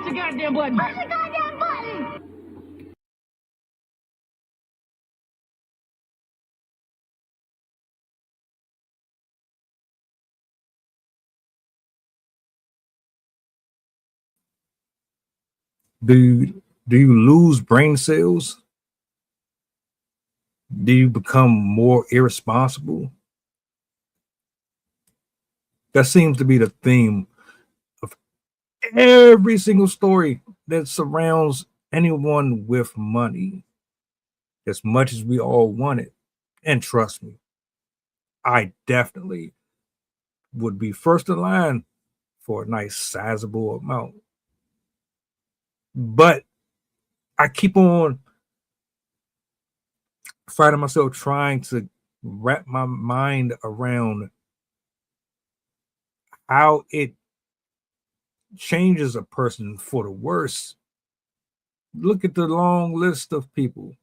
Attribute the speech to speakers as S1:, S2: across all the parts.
S1: the goddamn button? Push the goddamn button!
S2: Do you lose brain cells? Do you become more irresponsible? That seems to be the theme of every single story that surrounds anyone with money. As much as we all want it, and trust me, I definitely would be first in line for a nice sizable amount. But I keep on finding myself trying to wrap my mind around how it changes a person for the worse. Look at the long list of people.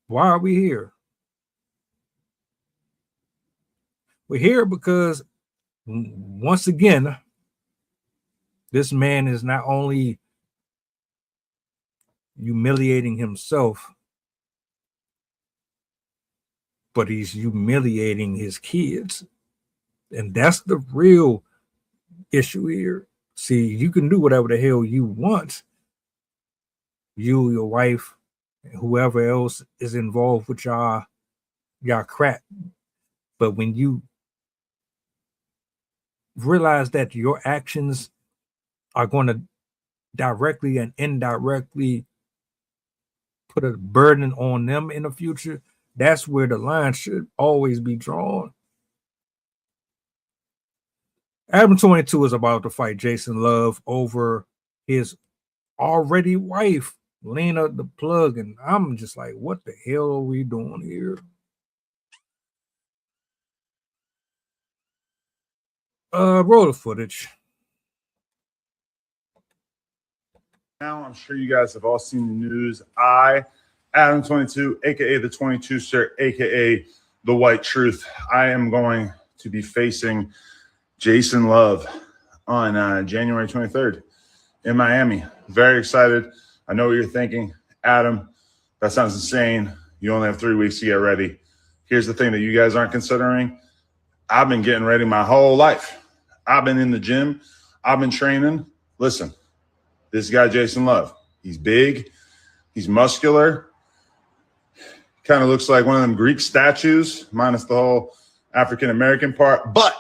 S2: Why are we here? We're here because, once again, this man is not only humiliating himself, but he's humiliating his kids. And that's the real issue here. See, you can do whatever the hell you want. You, your wife, whoever else is involved with y'all crap. But when you realize that your actions are going to directly and indirectly put a burden on them in the future, that's where the line should always be drawn. Adam 22 is about to fight Jason Love over his already wife, Lena the Plug, and I'm just like, what the hell are we doing here? Roll the footage.
S3: Now, I'm sure you guys have all seen the news. I, Adam 22, aka the 22 Sir, aka the White Truth, I am going to be facing Jason Love on January 23rd in Miami. Very excited. I know what you're thinking. Adam, that sounds insane. You only have 3 weeks to get ready. Here's the thing that you guys aren't considering. I've been getting ready my whole life. I've been in the gym. I've been training. Listen, this guy, Jason Love, he's big. He's muscular. Kind of looks like one of them Greek statues, minus the whole African-American part. But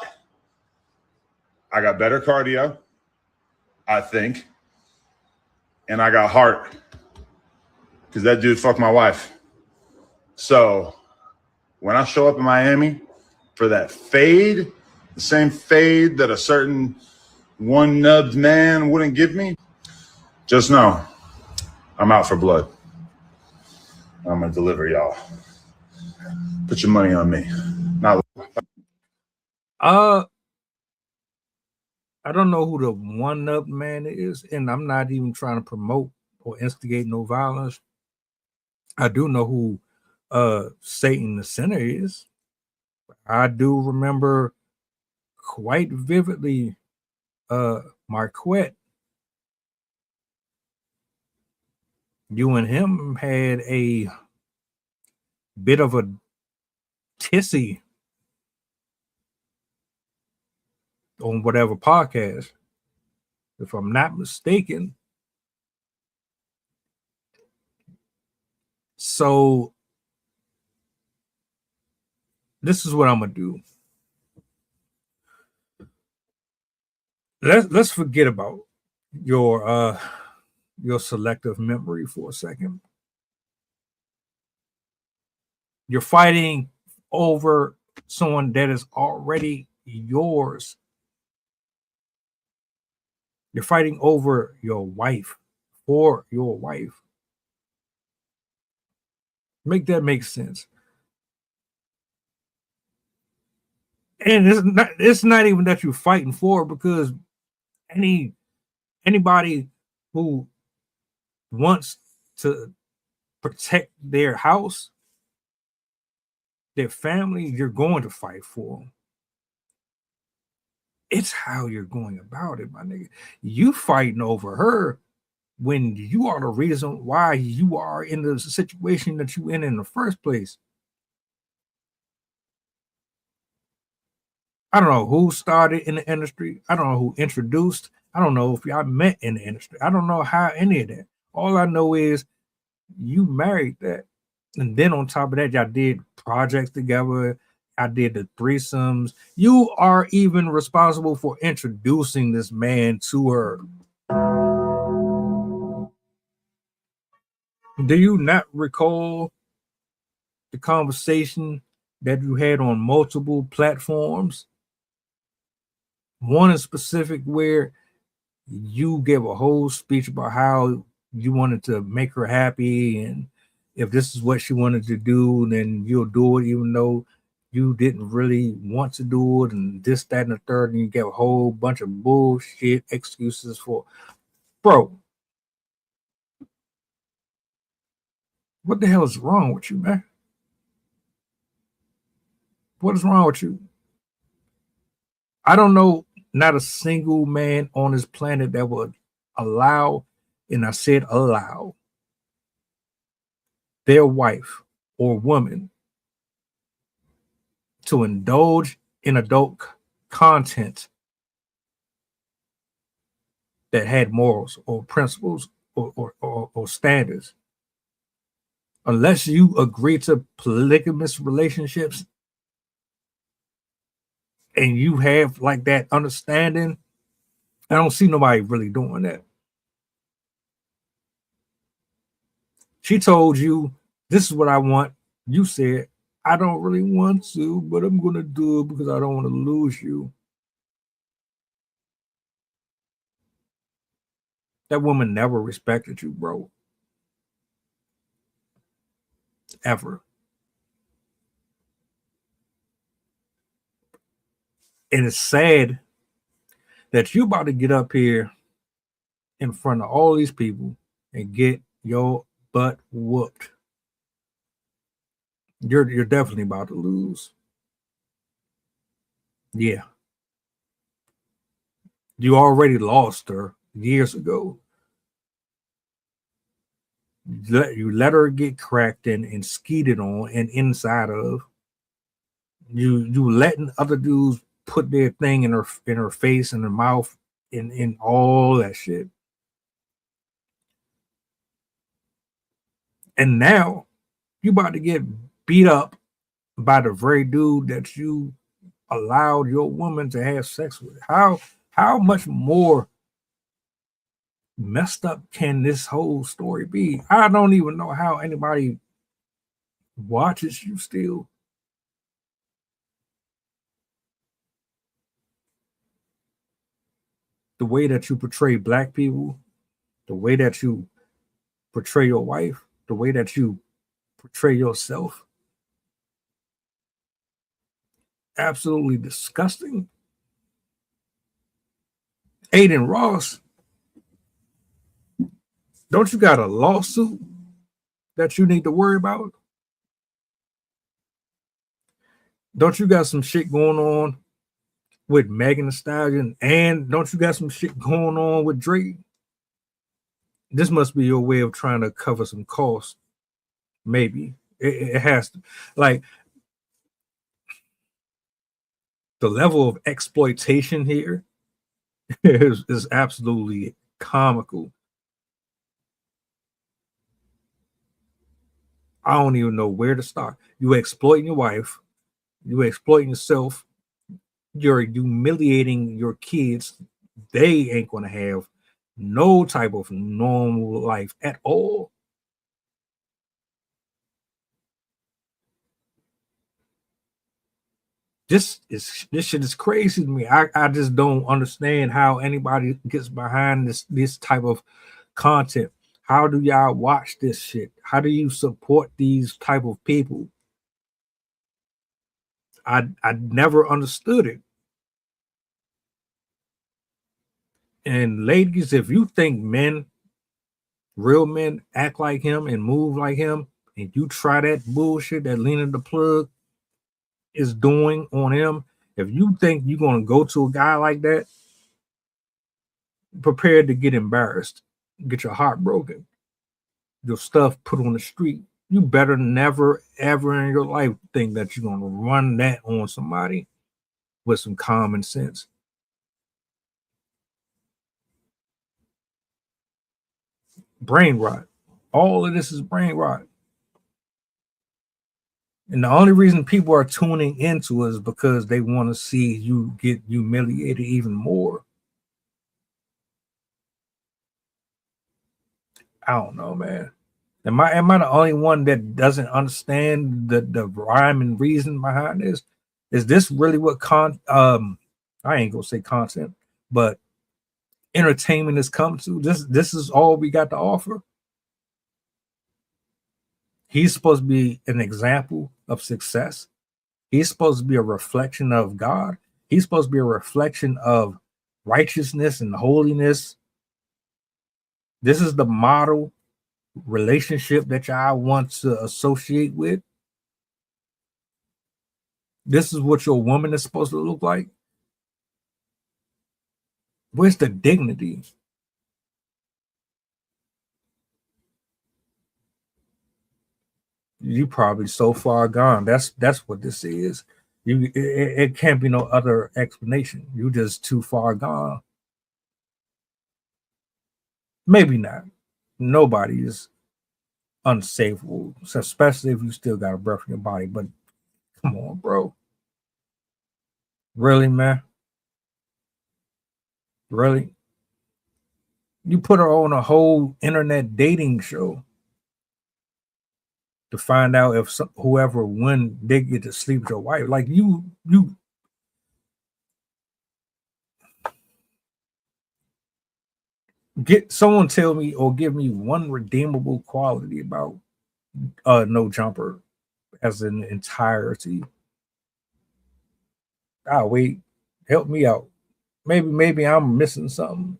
S3: I got better cardio, I think. And I got heart because that dude fucked my wife. So when I show up in Miami for that fade, the same fade that a certain one-nubbed man wouldn't give me, just know I'm out for blood. I'm going to deliver y'all. Put your money on me. Not.
S2: I don't know who the one-up man is, and I'm not even trying to promote or instigate no violence. I do know who Satan the Sinner is. I do remember quite vividly Marquette. You and him had a bit of a tissy on whatever podcast, if I'm not mistaken. So this is what I'm gonna do. Let's forget about your selective memory for a second. You're fighting over someone that is already yours. You're fighting over your wife, for your wife. Make that make sense. And it's not even that you're fighting for, because anybody who wants to protect their house, their family, you're going to fight for them. It's how you're going about it, my nigga. You fighting over her when you are the reason why you are in the situation that you in the first place. I don't know who started in the industry. I don't know who introduced. I don't know if y'all met in the industry. I don't know how any of that. All I know is you married that. And then on top of that, y'all did projects together. I did the threesomes. You are even responsible for introducing this man to her. Do you not recall the conversation that you had on multiple platforms? One in specific where you gave a whole speech about how you wanted to make her happy, and if this is what she wanted to do, then you'll do it even though you didn't really want to do it, and this, that, and the third, and you gave a whole bunch of bullshit excuses for, bro. What the hell is wrong with you, man? What is wrong with you? I don't know not a single man on this planet that would allow, and I said allow, their wife or woman to indulge in adult content that had morals or principles or standards. Unless you agree to polygamous relationships and you have like that understanding, I don't see nobody really doing that. She told you, this is what I want. You said, I don't really want to, but I'm going to do it because I don't want to lose you. That woman never respected you, bro. Ever. And it's sad that you about to get up here in front of all these people and get your butt whooped. You're definitely about to lose. Yeah. You already lost her years ago. You let her get cracked and skeeted on and inside of. You letting other dudes put their thing in her face and her mouth in all that shit. And now you about to get beat up by the very dude that you allowed your woman to have sex with. How much more messed up can this whole story be? I don't even know how anybody watches you still. The way that you portray black people, the way that you portray your wife, the way that you portray yourself, absolutely disgusting. Aiden Ross, don't you got a lawsuit that you need to worry about? Don't you got some shit going on with Megan Thee Stallion? And don't you got some shit going on with Drake? This must be your way of trying to cover some costs. Maybe. It has to. Like, the level of exploitation here is absolutely comical. I don't even know where to start. You exploiting your wife, you exploiting yourself, you're humiliating your kids. They ain't gonna have no type of normal life at all. This shit is crazy to me. I just don't understand how anybody gets behind this type of content. How do y'all watch this shit? How do you support these type of people? I never understood it. And ladies, if you think men real men act like him and move like him, and you try that bullshit that Lena the Plug is doing on him, if you think you're going to go to a guy like that, prepared to get embarrassed, get your heart broken, your stuff put on the street. You better never, ever in your life think that you're going to run that on somebody with some common sense. Brain rot. All of this is brain rot. And the only reason people are tuning into it is because they want to see you get humiliated even more. I don't know, man. Am I the only one that doesn't understand the rhyme and reason behind this? Is this really what I ain't gonna say content, but entertainment has come to? This is all we got to offer. He's supposed to be an example of success. He's supposed to be a reflection of God. He's supposed to be a reflection of righteousness and holiness. This is the model relationship that y'all want to associate with. This is what your woman is supposed to look like. Where's the dignity? You probably so far gone. That's what this is. It can't be no other explanation. You just too far gone. Maybe not. Nobody is unsavable, especially if you still got a breath in your body. But come on, bro. Really, man? Really? You put her on a whole internet dating show to find out if whoever won they get to sleep with your wife. Like you get someone tell me or give me one redeemable quality about No Jumper as an entirety. Wait, help me out. Maybe I'm missing something.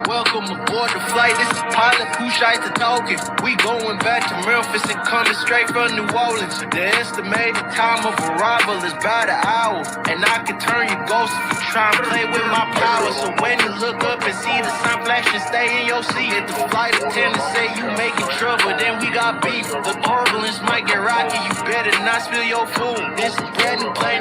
S4: Welcome aboard the flight. This is pilot who shy to talking. We going back to Memphis and coming straight from New Orleans. The estimated time of arrival is about an hour, and I can turn your ghost if you try and play with my power. So when you look up and see the sun flashing, stay in your seat. If the flight attendant say you making trouble, then we got beef. The turbulence might get rocky. You better not spill your food. This is brand new plane.